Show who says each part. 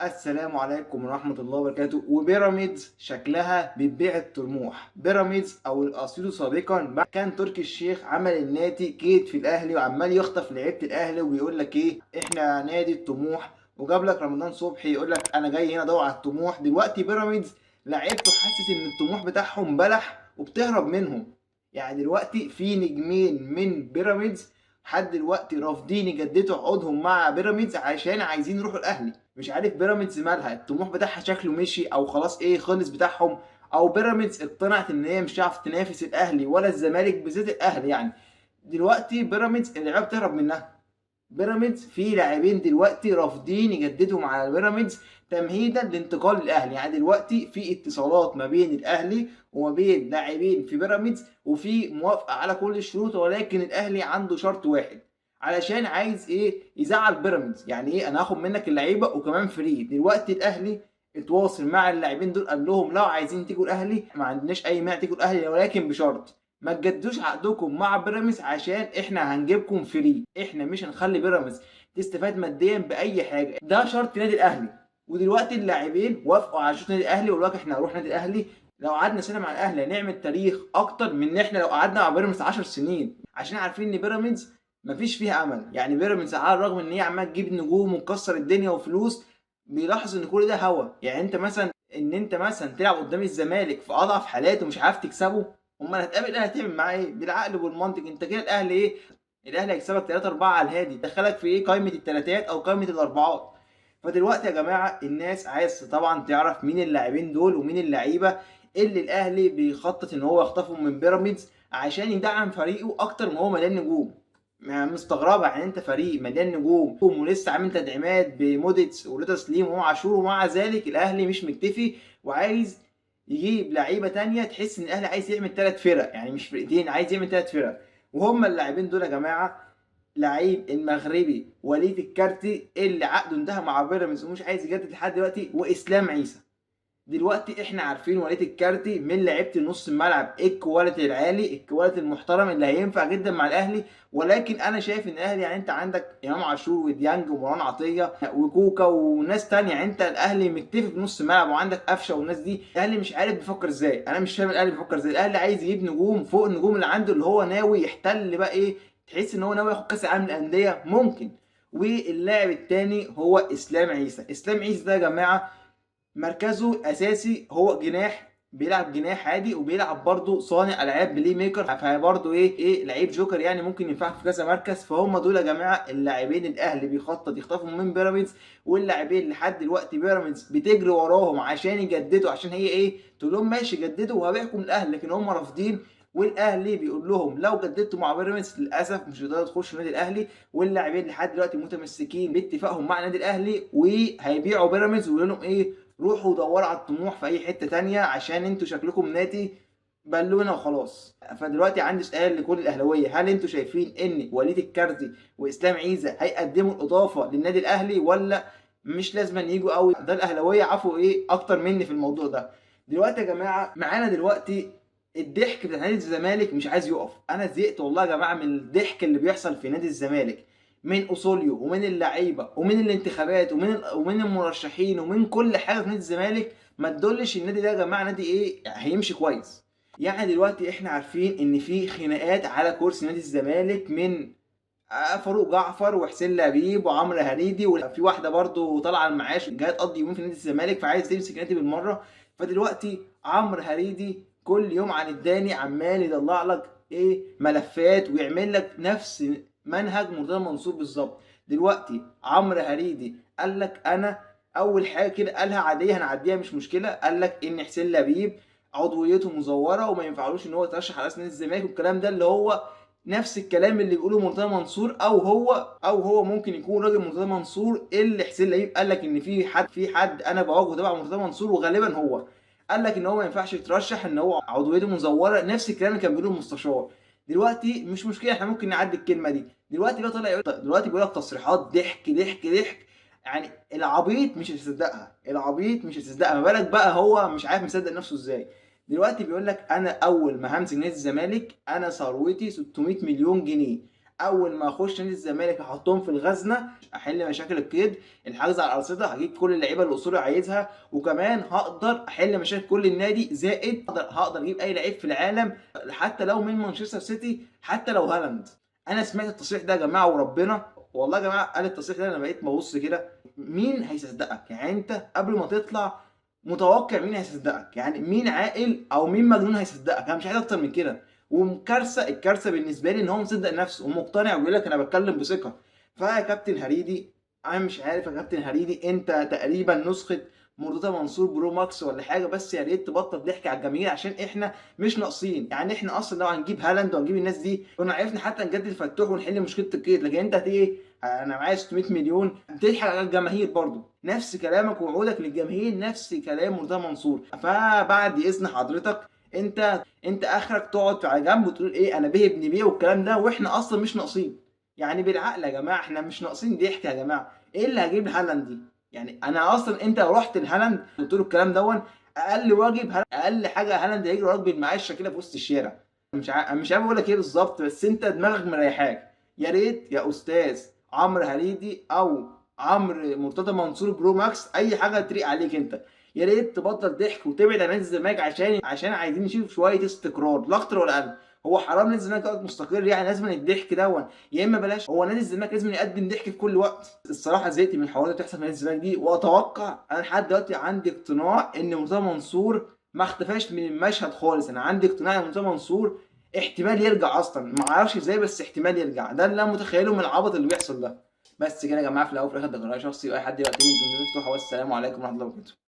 Speaker 1: السلام عليكم ورحمة الله وبركاته. وبيراميدز شكلها بتبيع الطموح. بيراميدز او الاصيل سابقا كان تركي الشيخ عمل النادي كيد في الاهلي وعمال يخطف لعيبة الاهلي وبيقول لك ايه، احنا نادي الطموح. وجاب لك رمضان صبحي يقول لك انا جاي هنا ادور على الطموح. دلوقتي بيراميدز لعيبته حاسس ان الطموح بتاعهم بلح وبتهرب منهم. يعني دلوقتي في نجمين من بيراميدز لحد دلوقتي رافضين يجددوا عقودهم مع بيراميدز عشان عايزين يروحوا الاهلي. مش عارف بيراميدز مالها، الطموح بتاعها شكله مشي او خلاص ايه خلص بتاعهم، او بيراميدز اقتنعت ان هي مش هتعرف تنافس الاهلي ولا الزمالك، بالذات الاهلي يعني. دلوقتي بيراميدز اللعيبه بتهرب منها. بيراميدز في لاعبين دلوقتي رافضين يجددوا مع بيراميدز تمهيدا لانتقال الاهلي. يعني دلوقتي في اتصالات ما بين الاهلي وما بين لاعبين في بيراميدز وفي موافقه على كل الشروط، ولكن الاهلي عنده شرط واحد علشان عايز ايه يزعل بيراميدز. يعني ايه، انا هاخد منك اللعيبه وكمان فري. دلوقتي الاهلي اتواصل مع اللاعبين دول قال لهم لو عايزين تيجوا الاهلي ما عندناش اي مانع تيجوا الاهلي، ولكن بشرط ما تجددوش عقدكم مع بيراميدز عشان احنا هنجيبكم فري، احنا مش هنخلي بيراميدز تستفاد ماديا باي حاجه. ده شرط نادي الاهلي. ودلوقتي اللاعبين وافقوا على شروط نادي الاهلي وقالوا لك احنا هنروح نادي الاهلي. لو قعدنا سنه مع الاهلي هنعمل تاريخ اكتر من ان احنا لو قعدنا مع بيراميدز 10 سنين، عشان عارفين ان بيراميدز مفيش فيها امل. يعني بيراميدز على الرغم ان هي عمال تجيب نجوم ومكسر الدنيا وفلوس، بيلاحظ ان كل ده هوا. يعني انت مثلا تلعب قدام الزمالك في اضعف حالاته ومش عارف تكسبه، امال هتقابل الاهلي هتعمل معاه ايه؟ بالعقل والمنطق انت كده الاهلي ايه؟ الاهلي هيكسبك 3 4 على الهادي، دخلك في ايه قائمه الثلاثات او قائمه الاربعات. فدلوقتي يا جماعه الناس عايز طبعا تعرف مين اللاعبين دول ومين اللعيبه اللي الاهلي بيخطط ان هو يخطفهم من بيراميدز عشان يدعم فريقه اكتر ما هو مليان نجوم. مستغربه يعني انت فريق مليان نجوم ولسه عامل تدعيمات بموديتس ورضا سليم وامام عاشور، ومع ذلك الاهلي مش مكتفي وعايز يجيب لعيبه تانية. تحس ان الاهلي عايز يعمل 3 فرق، يعني مش فرقتين، عايز يعمل 3 فرق. وهم اللاعبين دول يا جماعه لعيب المغربي وليد الكارتي اللي عقده انتهى مع بيراميدز ومش عايز يجدد لحد دلوقتي، واسلام عيسى. دلوقتي احنا عارفين وليد الكارتي من لعيبه نص الملعب الكواليتي العالي الكواليتي المحترم اللي هينفع جدا مع الاهلي. ولكن انا شايف ان الاهلي يعني انت عندك امام عاشور وديانج ومروان عطيه وكوكا وناس تانية. يعني انت الاهلي مكتفي بنص الملعب وعندك قفشه والناس دي. الاهلي مش عارف بيفكر ازاي، انا مش فاهم الاهلي بيفكر ازاي. الاهلي عايز يجيب نجوم فوق النجوم اللي عنده، اللي هو ناوي يحتل بقى ايه، تحس ان هو ناوي ياخد كاس العالم للانديه ممكن. واللاعب التاني هو اسلام عيسى. اسلام عيسى ده يا جماعه مركزه اساسي هو جناح، بيلعب جناح عادي وبيلعب برضه صانع العاب بلاي ميكر، فبرضه ايه لعيب جوكر يعني ممكن ينفعك في كذا مركز. فهم دول يا جماعه اللاعبين الاهلي بيخطط يخطفهم من بيراميدز. واللاعبين اللي لحد دلوقتي بيراميدز بتجري وراهم عشان يجددوا، عشان هي ايه تقول لهم ماشي جددوا وهبيعكم الاهلي، لكن هم رافضين. والاهلي بيقول لهم لو جددتوا مع بيراميدز للاسف مش هتقدروا تخشوا النادي الاهلي. واللاعبين لحد دلوقتي متمسكين باتفاقهم مع النادي الاهلي وهيبيعوا بيراميدز ويقولوا لهم ايه روحوا دوروا على الطموح في اي حته تانية عشان انتوا شكلكم نادي بالونه وخلاص. فدلوقتي عندي سؤال لكل الاهلاويه، هل انتوا شايفين ان وليد الكارتي واسلام عيسى هيقدموا الاضافه للنادي الاهلي ولا مش لازم يجوا قوي؟ ده الاهلاويه عفوا ايه اكتر مني في الموضوع ده. دلوقتي يا جماعه معانا دلوقتي الضحك بتاع نادي الزمالك مش عايز يقف. انا زهقت والله يا جماعه من الضحك اللي بيحصل في نادي الزمالك، من اصوليو ومن اللعيبه ومن الانتخابات ومن المرشحين ومن كل حاجه في نادي الزمالك ما تدلش النادي ده يا جماعه نادي ايه هيمشي كويس. يعني دلوقتي احنا عارفين ان في خناقات على كرسي نادي الزمالك من فاروق جعفر وحسين لبيب وعمرو هريدي، وفي واحده برضو طالعه المعاش جايه تقضي يومين في نادي الزمالك فعايز تمسك نادي بالمره. فدلوقتي عمرو هريدي كل يوم عن التاني عمال يطلع لك ايه ملفات ويعمل لك نفس منهج مرتضى منصور بالظبط. دلوقتي عمرو هريدي قال لك انا اول حاجه كده قالها عاديه هنعديها مش مشكله، قال لك ان حسين لبيب عضويته مزوره وما ينفعلوش ان هو يترشح على رئاسه نادي الزمالك، والكلام ده اللي هو نفس الكلام اللي بيقوله مرتضى منصور، او هو ممكن يكون راجل مرتضى منصور اللي حسين لبيب قال لك ان في حد انا بواجهه تبع مرتضى منصور وغالبا هو قال لك ان هو ما ينفعش يترشح ان هو عضويته مزوره، نفس الكلام اللي كان بيقوله المستشار. دلوقتي مش مشكله احنا ممكن نعدي الكلمه دي. دلوقتي بقى طالع دلوقتي بيقول لك تصريحات ضحك ضحك ضحك. يعني العبيط مش هيصدقها، العبيط مش هيصدقها، ما بالك بقى هو مش عارف مصدق نفسه ازاي. دلوقتي بيقول لك انا اول ما همسك نادي الزمالك انا ثروتي 600 مليون جنيه، اول ما اخش نادي الزمالك احطهم في الخزنه، احل مشاكل القيد، الحجز على الارصده، هجيب كل اللعيبه اللي الاصول عايزها، وكمان هقدر احل مشاكل كل النادي، زائد هقدر اجيب اي لعيب في العالم حتى لو من مانشستر سيتي، حتى لو هالاند. انا سمعت التصريح ده يا جماعه وربنا، والله يا جماعه قال التصريح ده، انا بقيت ببص كده مين هيصدقك؟ يعني انت قبل ما تطلع متوقع مين هيصدقك؟ يعني مين عاقل او مين مجنون هيصدقك؟ انا مش عايز اكتر من كده. وكارثه، الكارثه بالنسبه لي ان هو مصدق نفسه ومقتنع وبيقول لك انا بتكلم بثقه. فيا كابتن هريدي، انا مش عارف يا كابتن هريدي، انت تقريبا نسخه مرتضى منصور برو ماكس ولا حاجه، بس يا ريت تبطل ضحك على الجماهير عشان احنا مش ناقصين. يعني احنا اصلا لو هنجيب هالاند وهنجيب الناس دي كنا عرفنا حتى نجدد فتوح ونحل مشكله القيد، لكن انت هتيجي انا معايا 600 مليون بتضحك على الجماهير برضو. نفس كلامك ووعودك للجماهير نفس كلام مرتضى منصور. فبعد اذن حضرتك، انت اخرك تقعد على جنب وتقول ايه انا به ابن بيه والكلام ده، واحنا اصلا مش ناقصين. يعني بالعقل يا جماعه، احنا مش ناقصين ضحك يا جماعه. ايه اللي هجيب هالاند دي؟ يعني انا اصلا انت لو رحت لهالاند قلت له الكلام دون، اقل واجب اقل حاجه هالاند هيجري وراك بالمعاش كده في وسط الشارع. مش عارف اقول لك ايه بالظبط، بس انت دماغك مريحاك. يا ريت يا استاذ عمرو هريدي او عمرو مرتضى منصور برو ماكس، اي حاجه تليق عليك انت، يا ريت تبطل ضحك وتبعد عن نادي الزمالك، عشان عايزين نشوف شويه استقرار لا اكتر ولا اقل. هو حرام نادي الزمالك يقعد مستقر؟ يعني لازم الضحك دون، يا اما بلاش. هو نادي الزمالك لازم يقدم ضحك في كل وقت. الصراحه زهقت من الحوارات اللي بتحصل في نادي الزمالك دي، واتوقع انا لحد دلوقتي عندي اقتناع ان مرتضى منصور ما اختفاش من المشهد خالص. انا عندي اقتناع ان مرتضى منصور احتمال يرجع اصلا، ما اعرفش ازاي بس احتمال يرجع. ده اللي انا متخيله من العبط اللي بيحصل ده. بس كده يا جماعه، في الاول وفي الاخر ده قرار شخصي، واي حد يبقى تاني من الجمهور مفتوحه. والسلام عليكم ورحمه الله وبركاته.